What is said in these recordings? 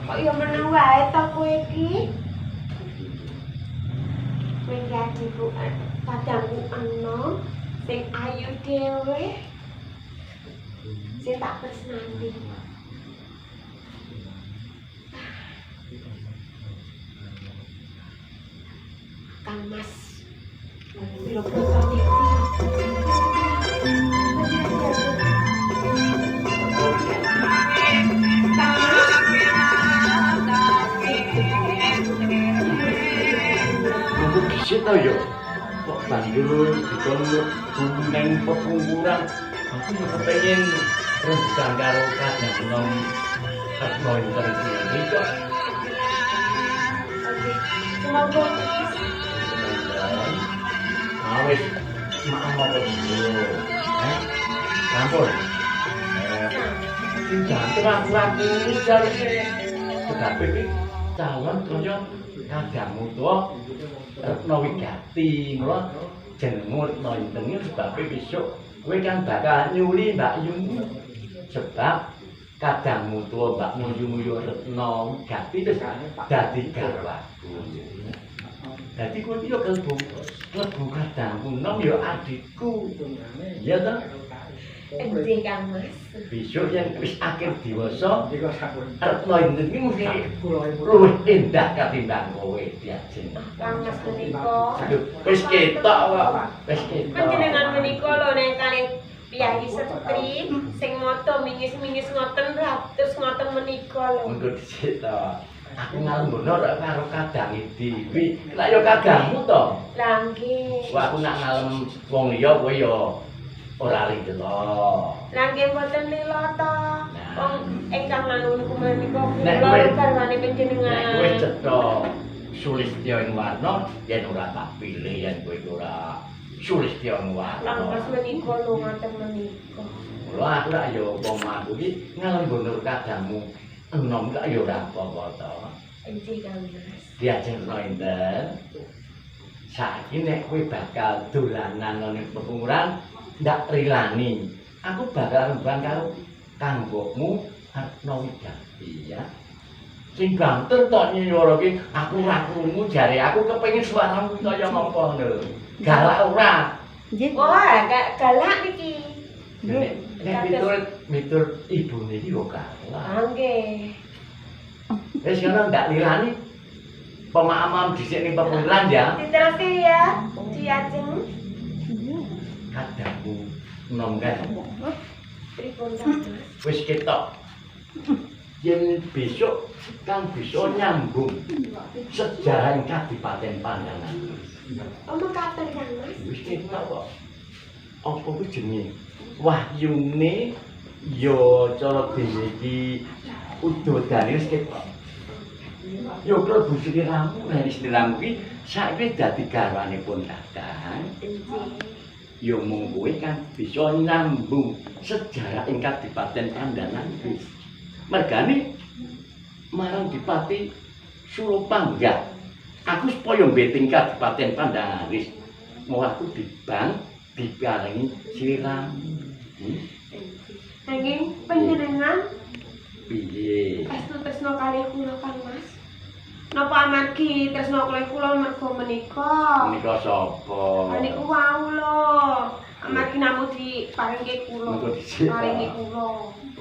Kok ya meneng wae to kowe iki? Kowe iki ku kadangku enom sing ayu dhewe. Sing tak tresnani. Kang Mas. Piro-piro Sita yo, kok banjur dikon guneng pepungkuran. Aku yo kepengin rebutan karo kadang nom Retno Interview iki kok. Semoga Awis maaf apa dulu. Sampun. Sing jantung aku iki jare kedape iki calon kaya kadangmu tuwa Retno Wigati, mula jenengmu Retno Interview sebabnya besok kowe kan bakal nyuli Mbak Yuni. Sebab kadangmu tuwa Mbak Muyu Retno Wigati wis dadi garwaku. Dadi kowe iki yo klebu kadangku nom yo adikku. Iya to? Endi Kang Mas? Besok yang wis akhir dewasa Retno Interview mesti luwih endah katimbang kowe diajeng. Kang Mas menika. Aduh, wis ketok kok. Wis ketok. Panjenengan menika lho nek kalih piyayi setri sing moto mingis-mingis ngoten ratus ngoten menika lho. Monggo dhisik to. Aku ngalembur karo kadang dhewe. Lah yo kadangmu to. Lah nggih. Wah, aku nak ngalem wong liya kowe yo ora lilo. Lah nggih mboten lila to. Wong ingkang manun menika Nek kula kowe- garwane panjenengan. Nek kowe cetha Sulistya ing Warna, yen ora tak pilih yen kowe ora Sulistya ing Warna. Langkas menika lho ngoten menika. Mula aku rak yo wong aku iki ngalembur kadangmu enom kok yo ora apa-apa to. Endi Kang Mas? Diajarno enten. Saiki nek kowe bakal dolanan ning pepungkuran ndak rilani. Aku bakal rembugan karo kanggokmu Retno Wigati ya. Sing banter tok nyuwara ki aku ora krungu jare aku kepengin suaramu kaya ngopo lho. Galak ora. Nggih. Wah, galak niki. Nek miturut ibune iki yo galak. Ah nggih. Wis ngono ndak lilani. Pemahaman dhisik ning pepungkuran ya. Diteruske ya. Diajeng. Kadangmu enom kan. Pripun Kang Mas? Wis ketok. Yen besok kan bisa nyambung sejarah ing Kadipaten Pandangan. Omong katen Kang Mas. Wis ketok kok. Apa kuwi jenenge? Wahyune ya cara dene iki udodane wis ketok. Ya klebu sliramu, lah sliramu ki saiki dadi garwane pun Kakang. Ya mung kowe kan bisa nyambung sejarah ing Kadipaten Pandangan wis. Mergane marang Dipati Suropangga. Aku supaya mbeting Kadipaten Pandangan wis. Mau aku dibang diparingi sliramu. Nanging panjenengan Piye? estu tresna kalih kula Kang Mas. Napa amargi tresna kalih kula mergo menika? Menika sapa? Niku wau lho. Amargi namung diparingi kula. Monggo dhisik, Pak. Paringi kula.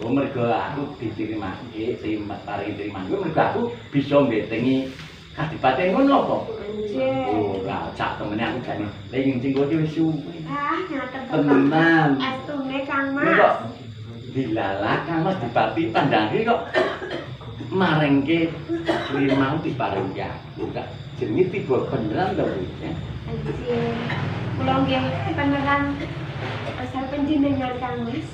Oh mergo aku diterimake, paring teriman kuwi mergo aku bisa mbetengi Kadipaten ngono apa? Nggih. Ora, cak temene aku jane. Lah ing jenggo wis suwi. Ah, nyatet Tenan. Estune Kang Ini kok Mas. dilalah Kang Mas Dipati Pandangan iki kok marengke limau diparingi aku kak jenenge tiba beneran to kuwi Anjir, kula nggih beneran asal panjenengan Kang Mas.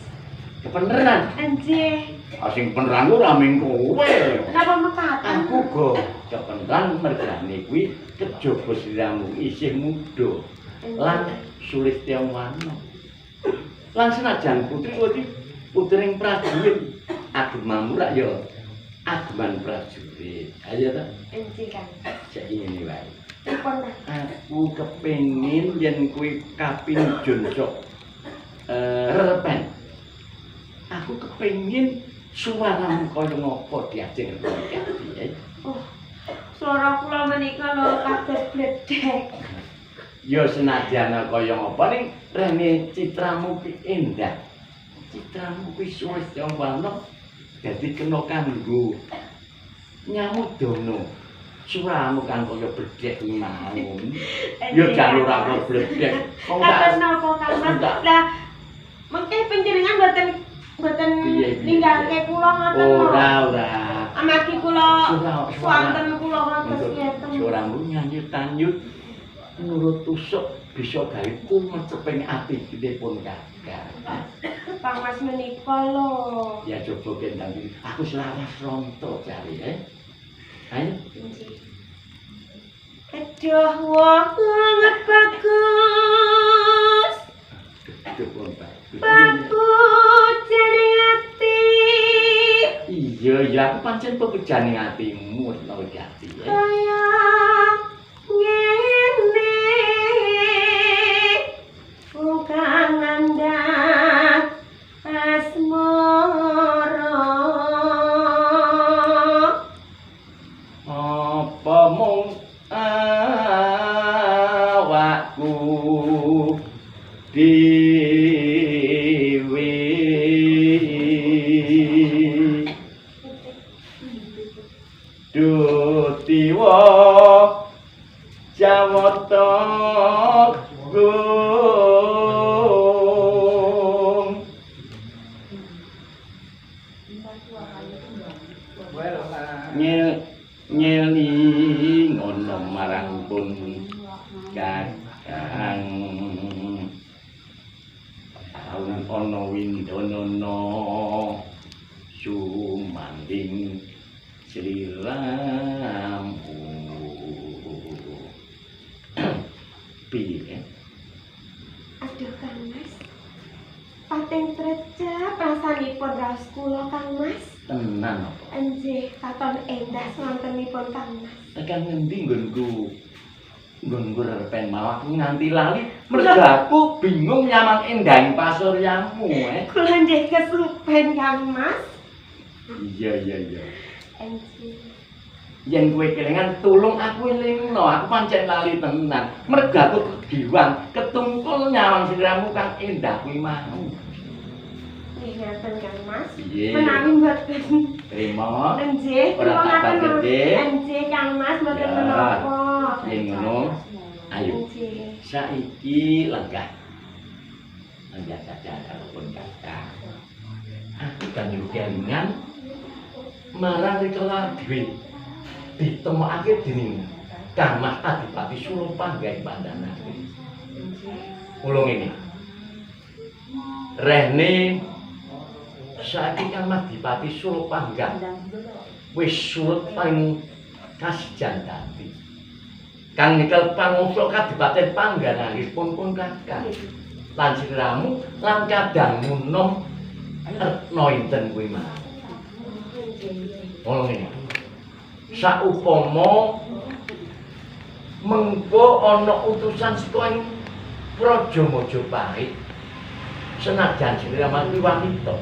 kebeneran Anjir, sing beneran ku ra mung kowe napa mekaten? aku go kebeneran mergane kuwi kejaba sliramu isih muda lan Sulistya Warna lan senajan putring prajurit agemamu rak ya ageman prajurit ayo ta Anjir Kang. sak ngene wae Pripun ta? aku kepengin yen kuwi kapinjun sok rerepen aku kepengin suaramu kaya ngopo diajeng iki Oh, suara kula menika lho kados bledek. ya senajan kaya ngopo ning rene citramu ki endah citramu kuwi suwes yang warna dadi kena kanggo nyamudono suaramu kan kaya bledek mawon ya jan ora kok bledek wong Kados napa Kang Mas? Lah mengke panjenengan mboten ninggalke kula ngoten lho. ora Amargi kula Suara- swanten kula ngatos ngeten. suaramu nyanyi tanyut nurut tusuk bisa gawe kumeceping atipun kakak Kang Mas menika lho. ya coba kendang diri aku selaras ronto cari ayo Aduh, wah banget bagus. coba Pak. Bagus jaring ati. iya aku pancen pepejane atimu lho ati Kaya ngene. Bukan ngandang asmara. apa mung awakku dhewe dutiwa jawata gung nyeli ngono marang pun kakang taun ana windanana sumanding sliramu piye Aduh Kang Mas. Pating trecep rasanipun raos kula Kang Mas. tenan apa Anjih, katon endah wontenipun Kang Mas. tekan ngendi nggonku rerepen mau aku nganti lali mergo aku bingung nyamang endahing pasuryamu Kula nggih kesupen Kang Mas. iya Anjih. yen kowe kelingan tulung aku elingno aku pancen lali tenan mergo aku kegiwang ketungkul nyawang sliramu kang endah kuwi mau Nggih ngaten Kang Mas. Piye? Menawi mboten. Terima Anjih, Ora kula tak ngaten gede. Anjih Kang Mas mboten Ya. menapa. yen ngono ayo Anjih. saiki lenggah saja kalaupun kata aku kan kelingan marang rikala dhewe ditemokake dening Kang Mas Adipati Suropanggahe Pandanake. Kula ngene. Rehne saiki Kang Mas Adipati Suropanggahe wis surut paling kasijan dadi. Kang nikel pangungsa Kadipaten Panggananipun pun kakang. Lan sliramu lan kadangmu nom retna inten kuwi mah. Ngono ngene. Saupama mengko ana utusan saka ing Praja Majapahit senajan sliramu kuwi wanita.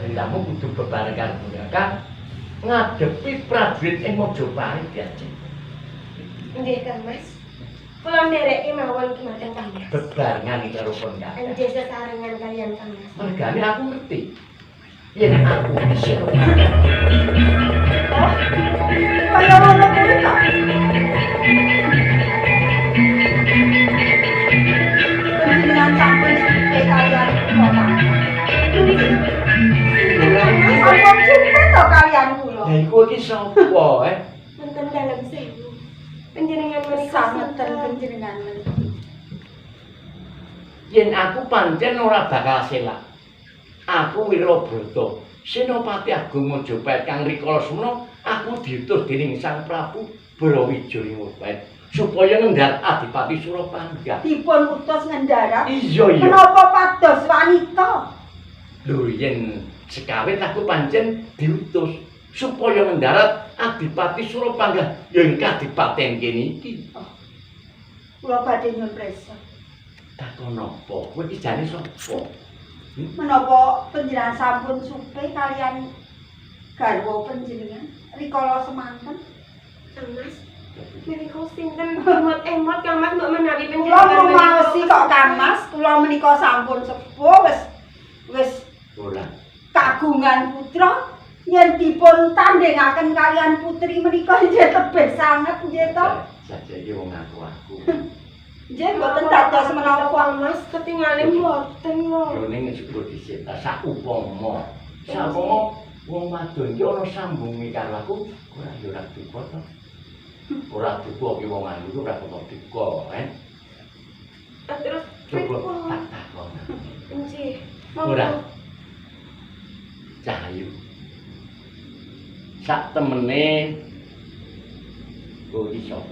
Sliramu kudu bebarengan karo ngadepi prajurit ing Majapahit ya. Nggih Kang Mas. Kula ndereki mawon dumateng Kang Mas. Bebarengan karo pun kakak. Anjih sesarengan kalian Kang Mas. Mergane aku ngerti. Yen aku bisa Oh, kaya ngono kuwi to. Panjenengan sampun suke kalian kula. Kang Mas sampun suke to kalian kula. Ya kowe iki sapa, Wonten dalem sewu. Panjenengan menika Sameten sinten? panjenengan menika. Yen aku pancen ora bakal selak. Aku Wirabrata, Senopati Agung Majapahit kang rikala semana aku diutus dening Sang Prabu Brawijaya Ngurpet supaya ngendhat Adipati Surapangga. Dipun utus ngendarat. Iya iya. Menapa pados wanita? Lho yen sekawit aku pancen diutus supaya ngendarat Adipati Surapangga ya ing kadipaten kene iki. Kula badhe nyuwun prisa. Takon apa? Kowe iki jane sapa? Menapa panjenengan sampun supe kalian garwa panjenengan rikala semanten? Kang Mas. Menika sinten emot Kang Mas mbok menawi Kula rumaosi kok Kang Mas, kula menika sampun sepuh wis Ora. kagungan putra yen dipun tandhingaken kalian putri menika nggih tebih sanget nggih to. Sajake wong aku. Nggih mboten dados menapa Kang Mas ketinggalan mboten lho. Yo ning sepur dhisik ta sakupama. Sampama wong wadon iki ana sambunge karo aku, ora yo ora duka to. Ora duka ki wong ayu ora kok duka, Terus Coba tak takon. Nggih. Ora. Cahayu. Sak temene kowe iki sapa?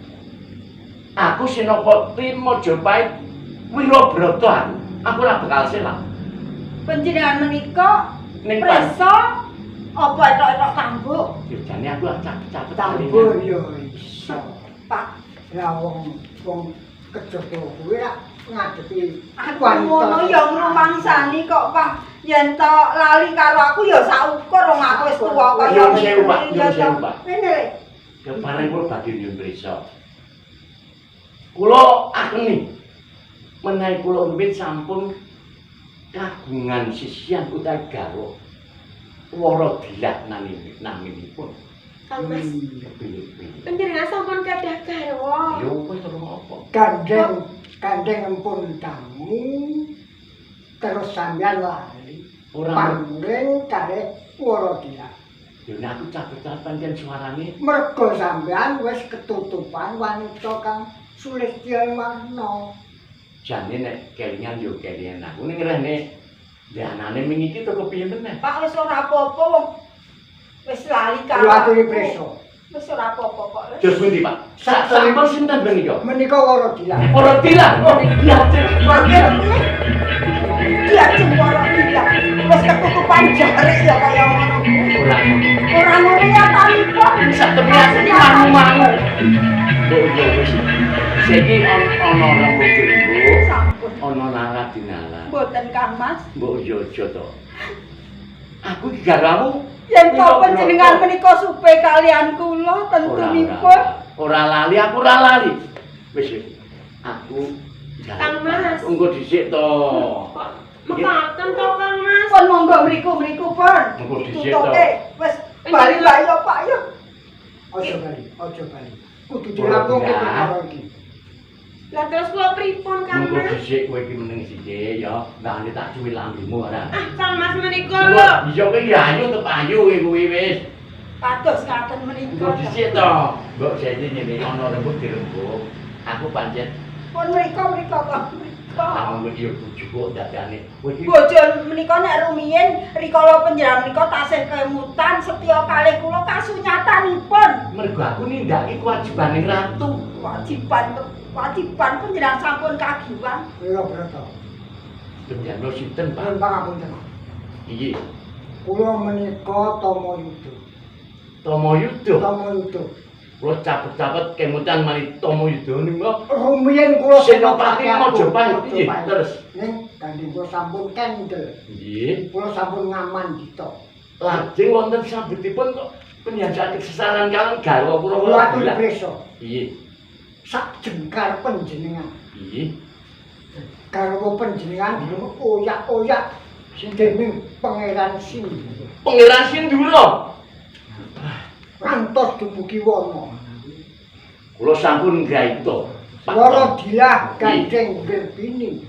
Aku Senopati Majapahit Wirabrata. Aku ora bakal selak. panjenengan menika Ning prisa apa etok-etok tambuk? yo jane aku capek-capek Tambur yo iso. Pak, Lah wong kejaba kuwi lak ngadepi aku ngono ya ngrumangsani kok Pak. Yen to lali karo aku ya saukur wong aku wis tuwa kaya Nyuwun sewu, Pak. Nyuwun sewu, Pak. Ngene lho. Kepareng kula badhe nyuwun prisa. Kula akeni menawi kula rumiyin sampun kagungan sisian utawi garwa wara dilat naminipun. Kang Mas. Pilih-pilih. Panjenengan sampun kadah garwa. Yo kowe terus apa? Gandeng empun tamu terus sampeyan lali. Ora Pangling karek Waradila. yo nek aku capek-capek pancen suarane Mergo sampeyan wis ketutupan wanita kang Sulistya Warna. jane nek kelingan yo kelingan aku ning rene danane ming iki to kepiye meneh. Pak wis ora apa-apa wong wis lali karo. Kula aturi prisa. Wis ora apa-apa kok. Jos pundi, Pak? Sak sampun sinten menika? Menika Waradila. Ora tilah, oh diajeng. Dia jempol dia. Wis ketutupan jarik ya kaya ngono. Ora ngono. Ora ngono ya talipon. Sak temene asli mangu-mangu. Oh iya wis. Saiki ana rambut dulu. Sampun. Ana naradinala. Mboten Kang Mas. Mbok yo aja to. Aku iki garamu. Yen to panjenengan menika supe kalian kula tentunipun. Ora lali, aku ora lali. Wis wis. Aku Kang Mas. Engko dhisik to. Mekaten to Kang Mas. Pun monggo mriku pun. Monggo dhisik to. Ditutuke. Wis bali wae yo Pak yo. Aja bali. Kudu dirampungke perkara iki. Lah terus kula pripun Kang Monggo Mas? dhisik kowe iki meneng sithik ya. Ndane tak cuwil lambemu ora. Ah Kang Mas menika lho. Iya kowe ya ayu tetep ayu kowe kuwi wis. Pados ngaten menika. Engko dhisik to. Mbok janji nyene ana rembug dirembug. Aku pancen Pun mriku to mriku. Lah monggo iya bojo kok dadane. Kowe iki Bojo menika nek rumiyin rikala panjenengan menika tasih kemutan setya kalih kula kasunyatanipun. mergo aku nindakake kewajibaning ratu. Wajiban panjenengan sampun kagiwan. Wirabrata. Demiano sinten, Nuwun Pak? pangapunten. Iki Kula menika Tamayuda. Tamayuda. Tamayuda. Kula capet-capet kemutan mari Tamayuda niku. Rumiyin kula Senopati Majapahit iki terus. Ning gandeng kula sampun kendel. Nggih. Kula sampun ngaman dita. Lajeng wonten sabetipun kok penyajian kesesaran kalian garwa kula Kula aturi bilang. prisa. Iya. Sak jengkar panjenengan. Iya. Garwa panjenengan oyak-oyak dening Pangeran Sindhu. Pangeran Sindura. Ngantos dumugi wana. Kula sampun gaito. Waradila gandeng gerbini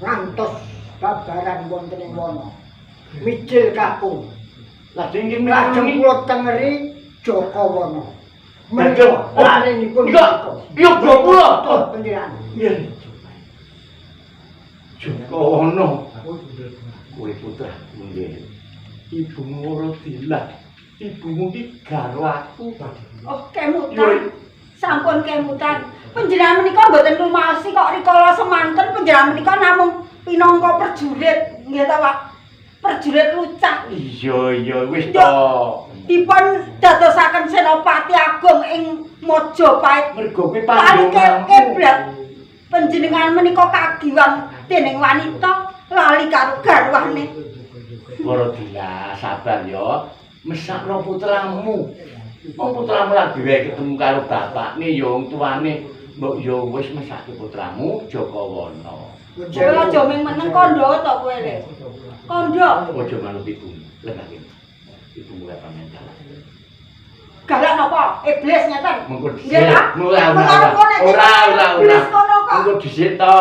ngantos babaran wonten ing wana. Mijil kakung. Lajeng nggih Lajeng mirengi kula tengeri Jokowono. Betul. Larenipun Iya kula. panjenengan. Iya. Jokowono. Kowe putraku nggih. Ibumu ora dilah. Ibumu iki garo aku. Oh, kemutan. Sampun kemutan. Panjenengan menika mboten lumaosi kok rikala semanten panjenengan menika namung pinangka prajurit, nggih ta, Pak? Prajurit lucah. Iya wis to. Dipun dadosaken senopati agung ing Majapahit. Mergo kuwi Paling panjenengan. keblat. Panjenengan menika kagiwang dening wanita lali karo garwane. Waradila sabar ya. Mesakno putramu. Wong putramu lagi wae ketemu karo bapakne ya wong tuane. Mbok ya wis mesake putramu Jokowono. Kowe aja ming meneng kandha to kowe le. Kandha. Aja manut ibumu. Lenake. Ibumu lek pamen dalan. Galak napa? Iblis ngeten. Mengko Nggih, Pak. Ora. Iblis kono kok. Mengko dhisik to.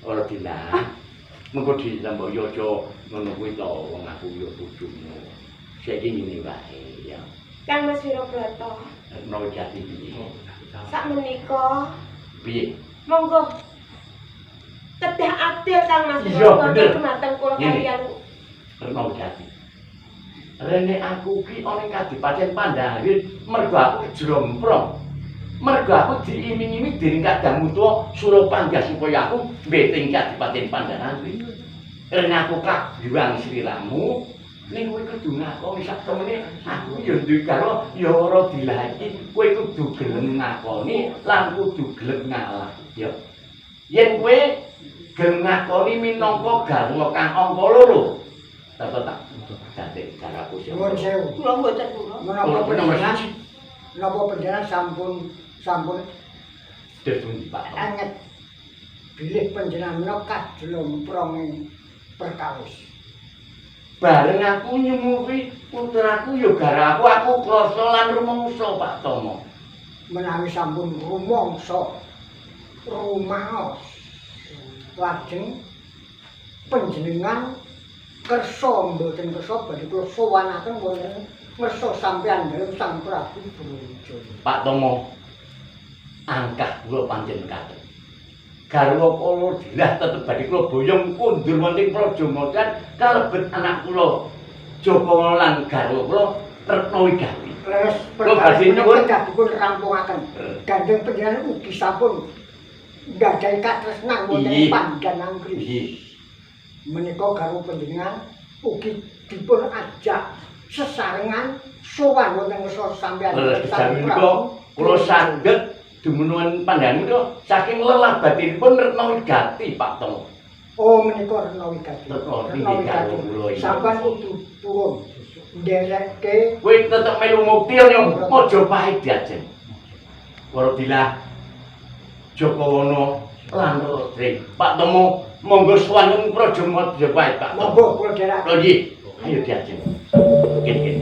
Ora dilah. Mengko disamboyo aja ngono kuwi to wong aku ya bojomu. Saiki ngene wae ya. Kang Mas Wirabata, Retno Jati piye? sakmenika Piye? monggo kedah adil Kang Mas Iya, Wirabata bener. dumateng kula Ngene. kaliyan. Retno Jati. Rene aku ki ana ing Kadipaten Pandharit mergo aku jromprong. Mergo aku diiming-iming dening Kadang Mutua Surapangga supaya aku mbeting Kadipaten Pandharit. Rene aku kagiwang sliramu ning kowe kudu ngakoni sak temene aku ya duwe karo ya ora dilaki kowe kudu gelem ngakoni lan kudu gelem ngalah ya. Yen kowe gelem ngakoni minangka garwa kang angka 2. Tak dadi karaku Nuwun sewu. Kula mboten kula. Menapa panjenengan napa panjenengan sampun Desun Pak. anget bilih panjenengan menika jlomprong ing perkawis. Bareng aku nyumuwi putraku ya garaku aku krasa lan rumangsa Pak Tomo. Menawi sampun rumangsa rumaos lajeng panjenengan kersa mboten kersa badhe kula sowanaken wonten ngersa sampeyan dalem Sang Prabu Brawijaya. Pak Tomo. Angkah kula pancen kathah. Garwa kula dilah tetep badhe kula boyong kundur wonten Praja Modan kalebet anak kula Jokowono lan garwa kula Retno Wigati. Leres Kula badhe nyuwun perkawis dipun rampungaken. Gandeng panjenengan ugi sampun nggadahi katresnan wonten Iya. Pandhanan Kris. Nggih. Menika garwa panjenengan ugi dipun ajak sesarengan sowan wonten ngersa sampeyan. Leres jamin kula saged dumunungan Pandhanan menika saking lelah batinipun Retno Wigati Pak Tomo. Oh menika Retno Wigati. Retno Retno Wigati. Wigati. Sampeyan kudu purun nderekke Kowe tetep melu mukti yang Majapahit diajeng. Waradila Jokowono lan Rodri. Pak Tomo monggo sowan Praja Majapahit Pak Tomo. monggo kula dherek. Lho nggih, ayo diajeng. Nggih.